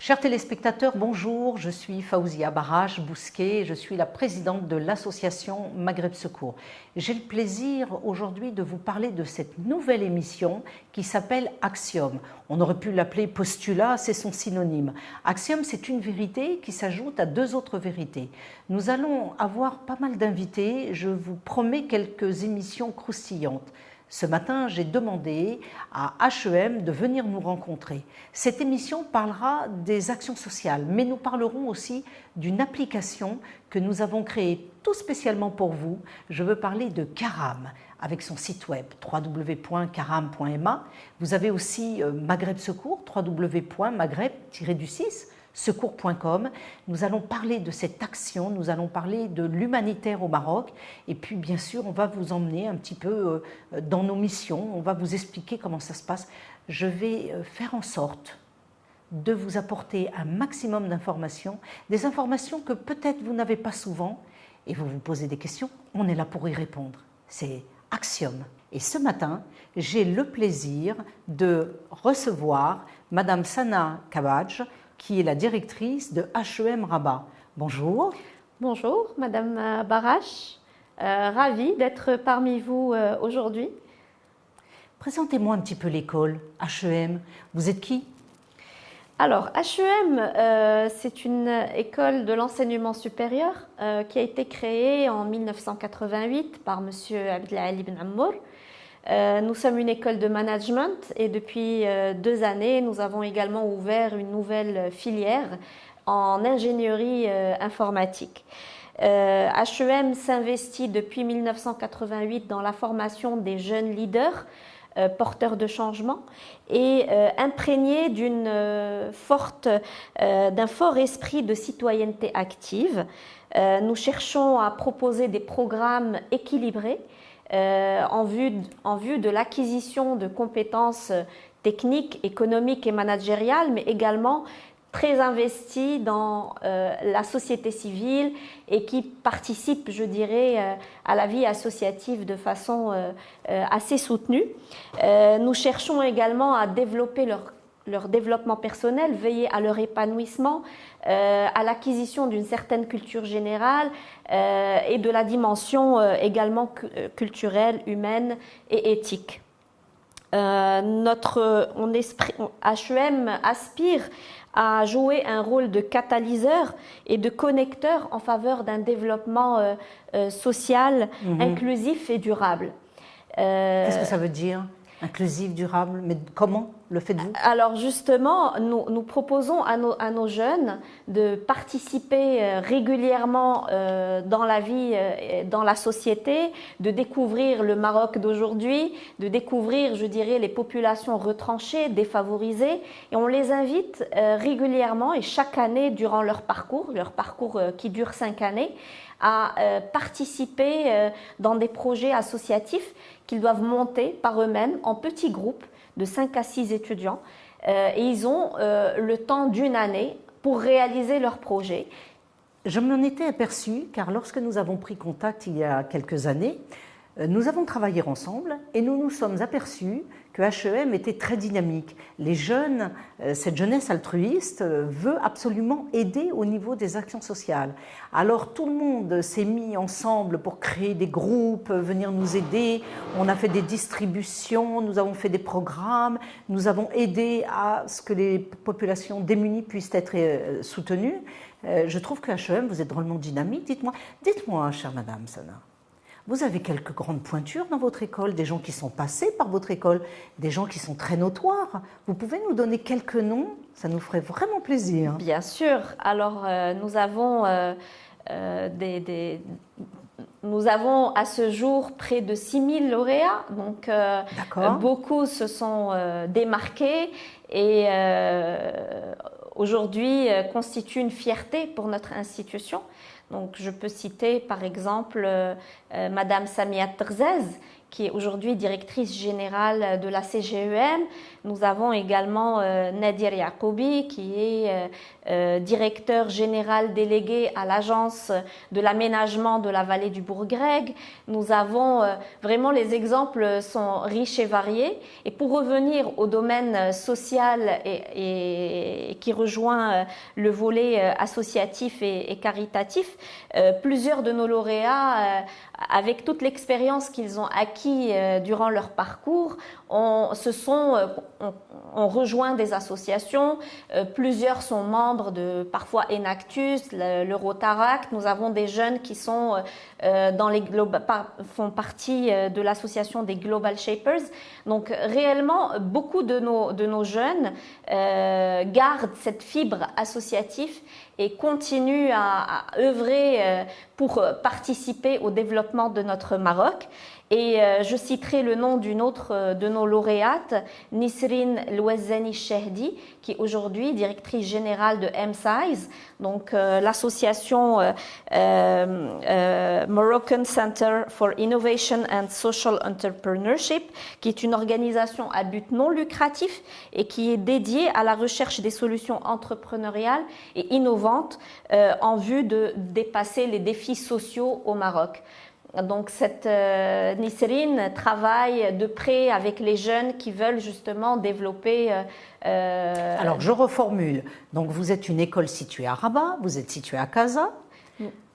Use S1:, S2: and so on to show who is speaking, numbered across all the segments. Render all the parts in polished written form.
S1: Chers téléspectateurs, bonjour, je suis Faouzia Barache Bousquet, je suis la présidente de l'association Maghreb Secours. J'ai le plaisir aujourd'hui de vous parler de cette nouvelle émission qui s'appelle Axiom. On aurait pu l'appeler Postulat, c'est son synonyme. Axiom, c'est une vérité qui s'ajoute à deux autres vérités. Nous allons avoir pas mal d'invités, je vous promets quelques émissions croustillantes. Ce matin, j'ai demandé à HEM de venir nous rencontrer. Cette émission parlera des actions sociales, mais nous parlerons aussi d'une application que nous avons créée tout spécialement pour vous. Je veux parler de Karam, avec son site web www.karam.ma. Vous avez aussi Maghreb Secours, www.maghreb-6 secours.com. Nous allons parler de cette action, nous allons parler de l'humanitaire au Maroc et puis bien sûr on va vous emmener un petit peu dans nos missions, on va vous expliquer comment ça se passe. Je vais faire en sorte de vous apporter un maximum d'informations, des informations que peut-être vous n'avez pas souvent et vous vous posez des questions, on est là pour y répondre. C'est Axiom. Et ce matin, j'ai le plaisir de recevoir Madame Sana Kabadj, qui est la directrice de HEM Rabat. Bonjour.
S2: Bonjour, Madame Barache. Ravie d'être parmi vous aujourd'hui.
S1: Présentez-moi un petit peu l'école HEM. Vous êtes qui?
S2: Alors, HEM, c'est une école de l'enseignement supérieur qui a été créée en 1988 par Monsieur Abdelali Ben Ammour. Nous sommes une école de management et depuis 2 années, nous avons également ouvert une nouvelle filière en ingénierie informatique. HEM s'investit depuis 1988 dans la formation des jeunes leaders porteurs de changement et imprégné d'un fort esprit de citoyenneté active. Nous cherchons à proposer des programmes équilibrés en vue de l'acquisition de compétences techniques, économiques et managériales, mais également très investis dans la société civile et qui participent, je dirais, à la vie associative de façon assez soutenue. Nous cherchons également à développer leur développement personnel, veiller à leur épanouissement, à l'acquisition d'une certaine culture générale et de la dimension également culturelle, humaine et éthique. HEM aspire à jouer un rôle de catalyseur et de connecteur en faveur d'un développement social, inclusif et durable.
S1: Qu'est-ce que ça veut dire? Inclusif, durable, mais comment le faites-vous?
S2: Alors justement, nous proposons à nos jeunes de participer régulièrement dans la vie, dans la société, de découvrir le Maroc d'aujourd'hui, de découvrir, je dirais, les populations retranchées, défavorisées, et on les invite régulièrement et chaque année durant leur parcours qui dure 5 années, à participer dans des projets associatifs qu'ils doivent monter par eux-mêmes en petits groupes de 5 à 6 étudiants et ils ont le temps d'1 année pour réaliser leur projet.
S1: Je m'en étais aperçue car lorsque nous avons pris contact il y a quelques années, nous avons travaillé ensemble et nous nous sommes aperçus que HEM était très dynamique. Les jeunes, cette jeunesse altruiste veut absolument aider au niveau des actions sociales. Alors tout le monde s'est mis ensemble pour créer des groupes, venir nous aider. On a fait des distributions, nous avons fait des programmes, nous avons aidé à ce que les populations démunies puissent être soutenues. Je trouve que HEM, vous êtes drôlement dynamique. Dites-moi, chère Madame Sana, vous avez quelques grandes pointures dans votre école, des gens qui sont passés par votre école, des gens qui sont très notoires. Vous pouvez nous donner quelques noms? Ça nous ferait vraiment plaisir.
S2: Bien sûr. Alors, nous avons à ce jour près de 6000 lauréats. Donc, beaucoup se sont démarqués et aujourd'hui constituent une fierté pour notre institution. Donc, je peux citer par exemple Madame Samia Terzez, qui est aujourd'hui directrice générale de la CGEM. Nous avons également Nadir Yacoubi, qui est directeur général délégué à l'agence de l'aménagement de la vallée du Bourg-Greg. Nous avons vraiment, les exemples sont riches et variés. Et pour revenir au domaine social et qui rejoint le volet associatif et caritatif, plusieurs de nos lauréats, avec toute l'expérience qu'ils ont acquis durant leur parcours, ont rejoint des associations. Plusieurs sont membres de parfois Enactus, le Rotaract. Nous avons des jeunes qui sont font partie de l'association des Global Shapers. Donc réellement, beaucoup de nos jeunes gardent cette fibre associative et continuent à œuvrer pour participer au développement de notre Maroc. Et je citerai le nom d'une autre de nos lauréates, Nisrine Louazani Chehdi, qui est aujourd'hui directrice générale de MSIZE, donc l'association Moroccan Center for Innovation and Social Entrepreneurship, qui est une organisation à but non lucratif et qui est dédiée à la recherche des solutions entrepreneuriales et innovantes en vue de dépasser les défis sociaux au Maroc. Donc cette Nisrine travaille de près avec les jeunes qui veulent justement développer...
S1: Alors je reformule, donc vous êtes une école située à Rabat, vous êtes située à Casa.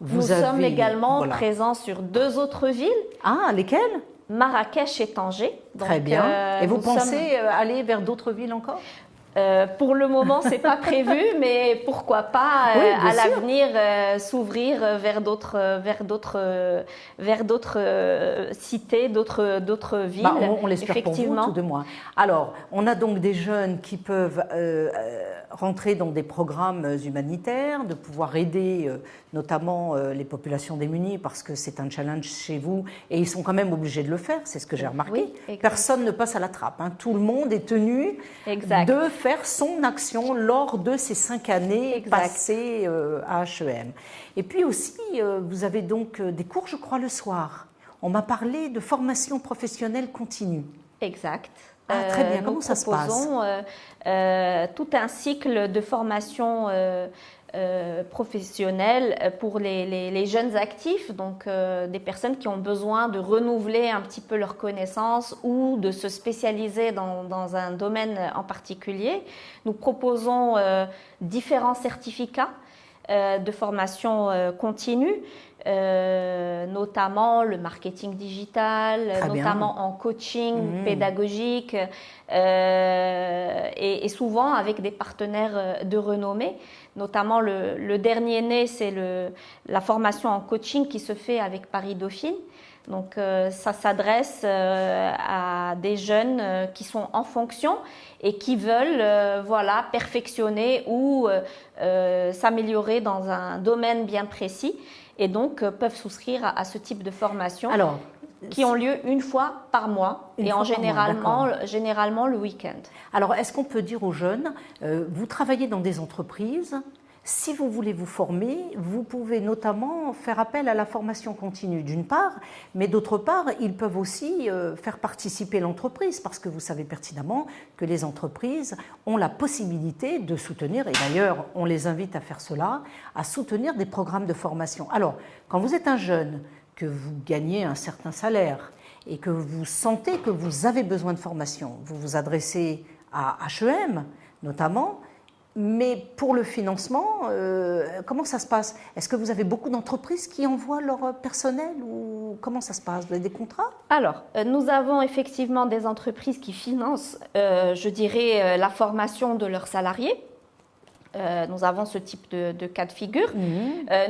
S2: Nous sommes également présents sur 2 autres villes.
S1: Ah, lesquelles?
S2: Marrakech et Tanger.
S1: Donc, très bien. Et vous pensez aller vers d'autres villes encore?
S2: Pour le moment, c'est pas prévu, mais pourquoi pas à l'avenir s'ouvrir vers d'autres cités, d'autres villes.
S1: Bah, on l'espère pour vous, tout de moins. Alors, on a donc des jeunes qui peuvent rentrer dans des programmes humanitaires, de pouvoir aider notamment les populations démunies, parce que c'est un challenge chez vous, et ils sont quand même obligés de le faire, c'est ce que j'ai remarqué. Oui, personne ne passe à la trappe, hein. Tout le monde est tenu de faire son action lors de ces 5 années passées à HEM. Et puis aussi, vous avez donc des cours, je crois, le soir. On m'a parlé de formation professionnelle continue.
S2: Exact.
S1: Ah, très bien. Comment ça se passe?
S2: Nous proposons tout un cycle de formation professionnelle pour les jeunes actifs, donc des personnes qui ont besoin de renouveler un petit peu leurs connaissances ou de se spécialiser dans un domaine en particulier. Nous proposons différents certificats de formation continue, notamment le marketing digital, notamment en coaching pédagogique et souvent avec des partenaires de renommée. Notamment le dernier né, c'est la formation en coaching qui se fait avec Paris Dauphine. Donc ça s'adresse à des jeunes qui sont en fonction et qui veulent perfectionner ou s'améliorer dans un domaine bien précis et donc peuvent souscrire à ce type de formation qui ont lieu une fois par mois généralement le week-end.
S1: Alors est-ce qu'on peut dire aux jeunes, vous travaillez dans des entreprises, si vous voulez vous former, vous pouvez notamment faire appel à la formation continue d'une part, mais d'autre part, ils peuvent aussi faire participer l'entreprise parce que vous savez pertinemment que les entreprises ont la possibilité de soutenir, et d'ailleurs on les invite à faire cela, à soutenir des programmes de formation. Alors, quand vous êtes un jeune, que vous gagnez un certain salaire et que vous sentez que vous avez besoin de formation, vous vous adressez à HEM notamment. Mais pour le financement, comment ça se passe? Est-ce que vous avez beaucoup d'entreprises qui envoient leur personnel ou comment ça se passe? Vous avez des contrats?
S2: Alors, nous avons effectivement des entreprises qui financent, je dirais, la formation de leurs salariés. Nous avons ce type de cas de figure.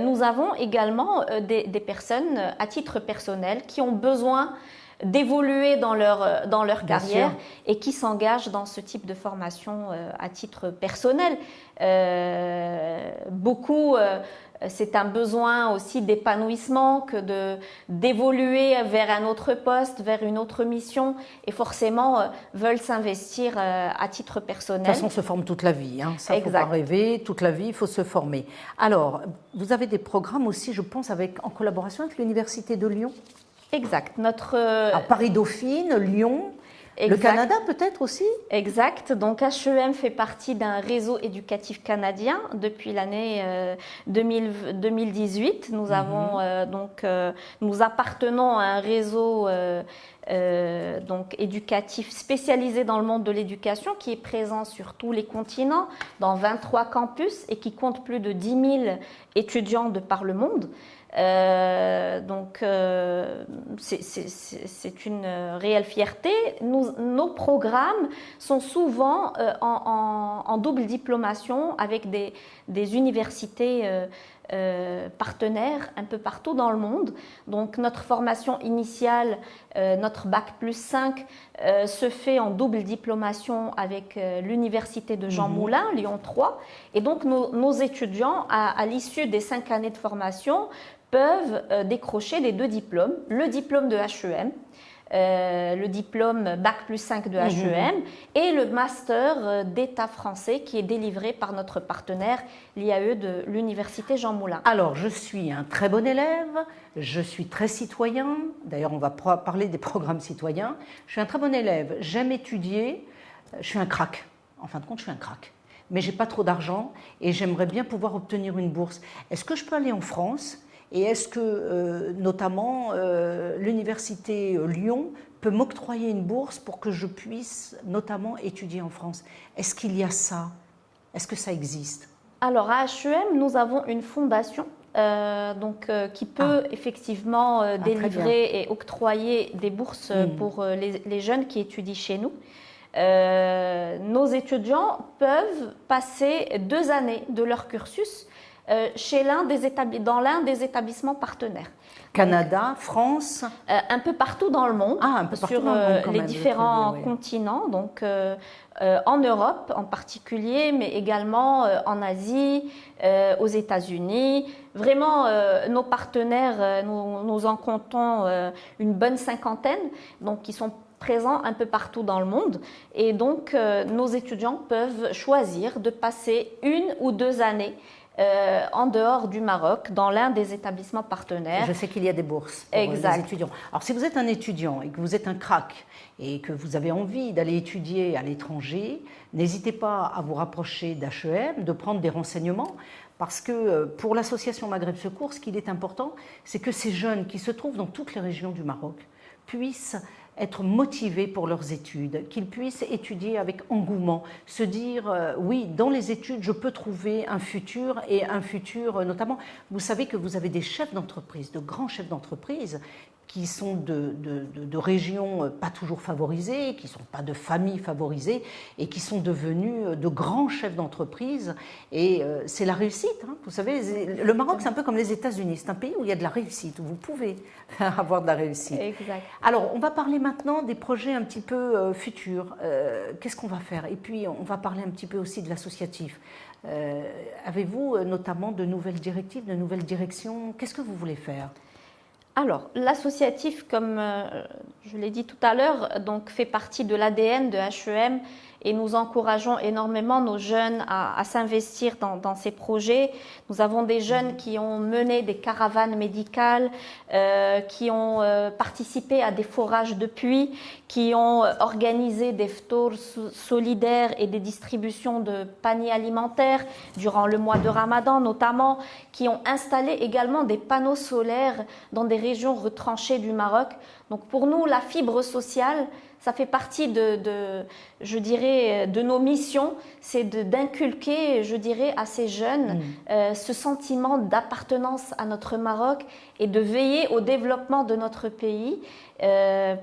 S2: Nous avons également des personnes à titre personnel qui ont besoin d'évoluer dans leur carrière et qui s'engagent dans ce type de formation à titre personnel. Beaucoup, c'est un besoin aussi d'épanouissement que d'évoluer vers un autre poste, vers une autre mission et forcément veulent s'investir à titre personnel.
S1: De toute façon, on se forme toute la vie, hein. Ça, il ne faut pas rêver, toute la vie, il faut se former. Alors, vous avez des programmes aussi, je pense, en collaboration avec l'Université de Lyon?
S2: Exact.
S1: Paris-Dauphine, Lyon,
S2: exact.
S1: Le Canada peut-être aussi?
S2: Exact. Donc HEM fait partie d'un réseau éducatif canadien depuis l'année 2018. Nous avons nous appartenons à un réseau donc éducatif spécialisé dans le monde de l'éducation qui est présent sur tous les continents, dans 23 campus et qui compte plus de 10 000 étudiants de par le monde. C'est une réelle fierté. Nos programmes sont souvent en double diplomation avec des universités partenaires un peu partout dans le monde. Donc notre formation initiale, notre bac+5 se fait en double diplomation avec l'université de Jean Moulin, Lyon 3. Et donc nos étudiants, à l'issue des 5 années de formation, peuvent décrocher les 2 diplômes, le diplôme de HEM, le diplôme bac+5 de HEM et le master d'État français qui est délivré par notre partenaire, l'IAE de l'université Jean Moulin.
S1: Alors, je suis un très bon élève, je suis très citoyen, d'ailleurs on va parler des programmes citoyens, je suis un très bon élève, j'aime étudier, je suis un crack, en fin de compte je suis un crack, mais j'ai pas trop d'argent et j'aimerais bien pouvoir obtenir une bourse. Est-ce que je peux aller en France ? Et est-ce que, notamment, l'université Lyon peut m'octroyer une bourse pour que je puisse, notamment, étudier en France? Est-ce qu'il y a ça? Est-ce que ça existe?
S2: Alors, à HEM, nous avons une fondation qui peut effectivement délivrer et octroyer des bourses pour les jeunes qui étudient chez nous. Nos étudiants peuvent passer 2 années de leur cursus dans l'un des établissements partenaires.
S1: Canada, France,
S2: un peu partout dans le monde, sur les différents continents, donc en Europe en particulier, mais également en Asie, aux États-Unis. Vraiment, nos partenaires, nous en comptons une bonne 50aine, donc qui sont présents un peu partout dans le monde. Et donc, nos étudiants peuvent choisir de passer 1 ou 2 années en dehors du Maroc, dans l'un des établissements partenaires.
S1: Je sais qu'il y a des bourses pour les étudiants. Alors, si vous êtes un étudiant et que vous êtes un crack et que vous avez envie d'aller étudier à l'étranger, n'hésitez pas à vous rapprocher d'HEM, de prendre des renseignements, parce que pour l'association Maghreb Secours, ce qu'il est important, c'est que ces jeunes qui se trouvent dans toutes les régions du Maroc puissent être motivés pour leurs études, qu'ils puissent étudier avec engouement, se dire oui, dans les études, je peux trouver un futur et un futur notamment. Vous savez que vous avez des chefs d'entreprise, de grands chefs d'entreprise qui sont de régions pas toujours favorisées, qui ne sont pas de familles favorisées et qui sont devenus de grands chefs d'entreprise. Et c'est la réussite. Hein. Vous savez, le Maroc, c'est un peu comme les États-Unis. C'est un pays où il y a de la réussite, où vous pouvez avoir de la réussite.
S2: Exact.
S1: Alors, on va parler maintenant des projets un petit peu futurs. Qu'est-ce qu'on va faire? Et puis, on va parler un petit peu aussi de l'associatif. Avez-vous notamment de nouvelles directives, de nouvelles directions? Qu'est-ce que vous voulez faire?
S2: Alors, l'associatif, comme je l'ai dit tout à l'heure, donc fait partie de l'ADN de HEM et nous encourageons énormément nos jeunes à s'investir dans ces projets. Nous avons des jeunes qui ont mené des caravanes médicales, qui ont participé à des forages de puits, qui ont organisé des ftors solidaires et des distributions de paniers alimentaires durant le mois de Ramadan notamment, qui ont installé également des panneaux solaires dans des régions retranchées du Maroc. Donc pour nous, la fibre sociale, ça fait partie je dirais, de nos missions, c'est d'inculquer, je dirais, à ces jeunes ce sentiment d'appartenance à notre Maroc et de veiller au développement de notre pays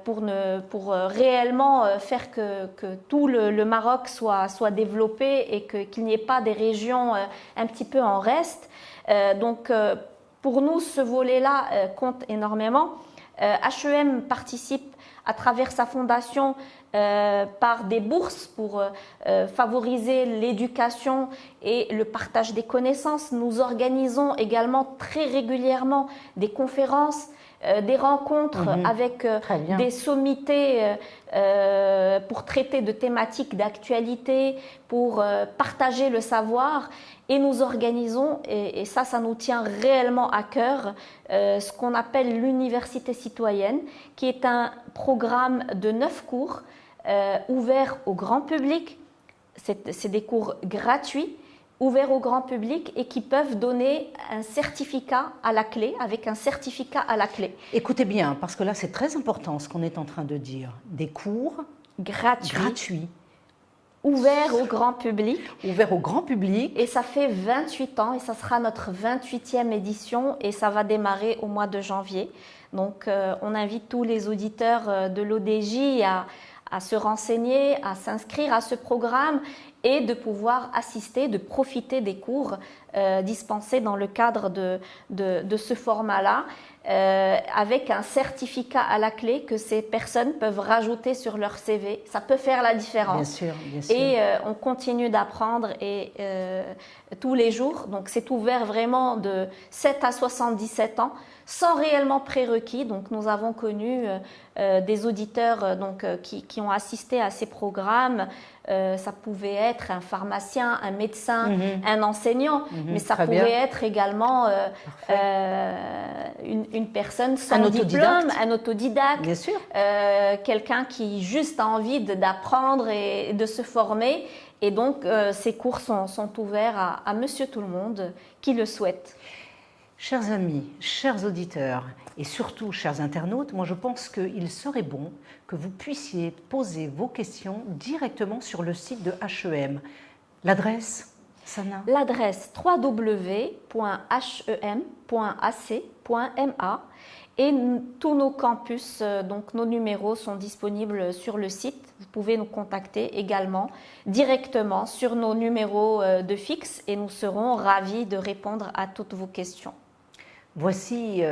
S2: pour réellement faire que tout le Maroc soit développé et qu'il n'y ait pas des régions un petit peu en reste. Donc pour nous, ce volet-là compte énormément. HEM participe à travers sa fondation par des bourses pour favoriser l'éducation et le partage des connaissances. Nous organisons également très régulièrement des conférences des rencontres avec des sommités pour traiter de thématiques d'actualité, pour partager le savoir. Et nous organisons, et ça nous tient réellement à cœur, ce qu'on appelle l'université citoyenne, qui est un programme de 9 cours ouverts au grand public. C'est des cours gratuits, ouverts au grand public et qui peuvent donner un certificat à la clé, avec un certificat à la clé.
S1: Écoutez bien, parce que là c'est très important ce qu'on est en train de dire. Des cours gratuits.
S2: Ouverts au grand public.
S1: Ouverts au grand public.
S2: Et ça fait 28 ans et ça sera notre 28e édition et ça va démarrer au mois de janvier. Donc on invite tous les auditeurs de l'ODJ à se renseigner, à s'inscrire à ce programme et de pouvoir assister, de profiter des cours dispensés dans le cadre de ce format-là, avec un certificat à la clé que ces personnes peuvent rajouter sur leur CV. Ça peut faire la différence.
S1: Bien sûr, bien sûr.
S2: Et on continue d'apprendre tous les jours. Donc c'est ouvert vraiment de 7 à 77 ans, sans réellement prérequis. Donc nous avons connu des auditeurs qui ont assisté à ces programmes. Ça pouvait être un pharmacien, un médecin, un enseignant, mais ça pouvait être également une personne sans diplôme, un autodidacte,
S1: bien sûr.
S2: Quelqu'un qui juste a envie d'apprendre et de se former. Et donc ces cours sont ouverts à monsieur tout le monde qui le souhaite.
S1: Chers amis, chers auditeurs et surtout chers internautes, moi je pense qu'il serait bon que vous puissiez poser vos questions directement sur le site de HEM. L'adresse, Sana?
S2: L'adresse www.hem.ac.ma et tous nos campus, donc nos numéros sont disponibles sur le site. Vous pouvez nous contacter également directement sur nos numéros de fixe et nous serons ravis de répondre à toutes vos questions.
S1: Voici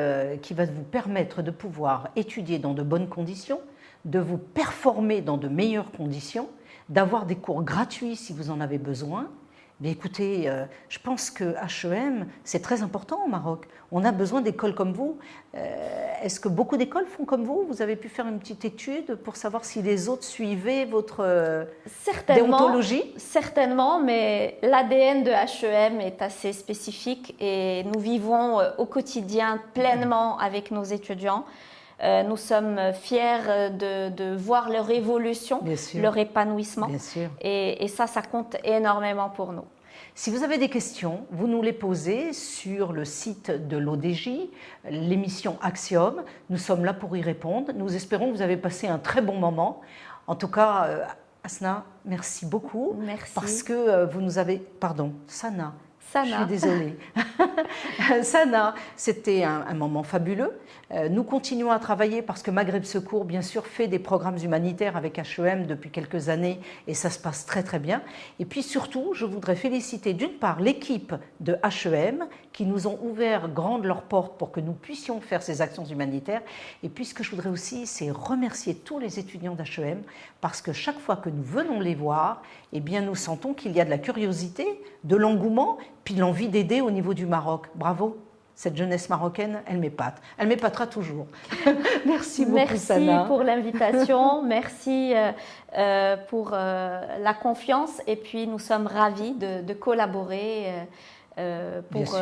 S1: qui va vous permettre de pouvoir étudier dans de bonnes conditions, de vous performer dans de meilleures conditions, d'avoir des cours gratuits si vous en avez besoin. Mais écoutez, je pense que HEM, c'est très important au Maroc. On a besoin d'écoles comme vous. Est-ce que beaucoup d'écoles font comme vous? Vous avez pu faire une petite étude pour savoir si les autres suivaient votre déontologie?
S2: Certainement, mais l'ADN de HEM est assez spécifique et nous vivons au quotidien pleinement avec nos étudiants. Nous sommes fiers de voir leur évolution, leur épanouissement.
S1: Bien sûr.
S2: Et ça compte énormément pour nous.
S1: Si vous avez des questions, vous nous les posez sur le site de l'ODJ, l'émission Axiom. Nous sommes là pour y répondre. Nous espérons que vous avez passé un très bon moment. En tout cas, Asna, merci beaucoup.
S2: Merci.
S1: Parce que vous nous avez... Pardon, Sana.
S2: Sana.
S1: Je suis désolée. Sana, c'était un moment fabuleux. Nous continuons à travailler parce que Maghreb Secours, bien sûr, fait des programmes humanitaires avec HEM depuis quelques années et ça se passe très très bien. Et puis surtout, je voudrais féliciter d'une part l'équipe de HEM qui nous ont ouvert grandes leurs portes pour que nous puissions faire ces actions humanitaires. Et puis ce que je voudrais aussi, c'est remercier tous les étudiants d'HEM parce que chaque fois que nous venons les voir, eh bien, nous sentons qu'il y a de la curiosité, de l'engouement, puis l'envie d'aider au niveau du Maroc. Bravo, cette jeunesse marocaine, elle m'épate. Elle m'épatera toujours. Merci beaucoup, Sana.
S2: Merci pour l'invitation, merci pour la confiance et puis nous sommes ravis de collaborer pour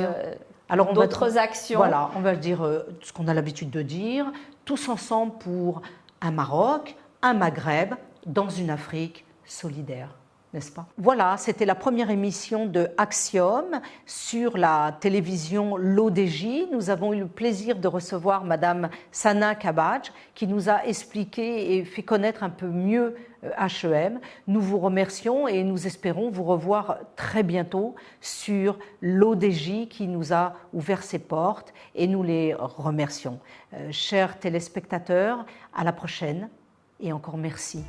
S2: d'autres actions.
S1: Voilà, on va dire ce qu'on a l'habitude de dire, tous ensemble pour un Maroc, un Maghreb, dans une Afrique solidaire. N'est-ce pas? Voilà, c'était la première émission de Axiom sur la télévision l'ODJ. Nous avons eu le plaisir de recevoir Madame Sana Kabadj qui nous a expliqué et fait connaître un peu mieux HEM. Nous vous remercions et nous espérons vous revoir très bientôt sur l'ODJ qui nous a ouvert ses portes et nous les remercions. Chers téléspectateurs, à la prochaine et encore merci.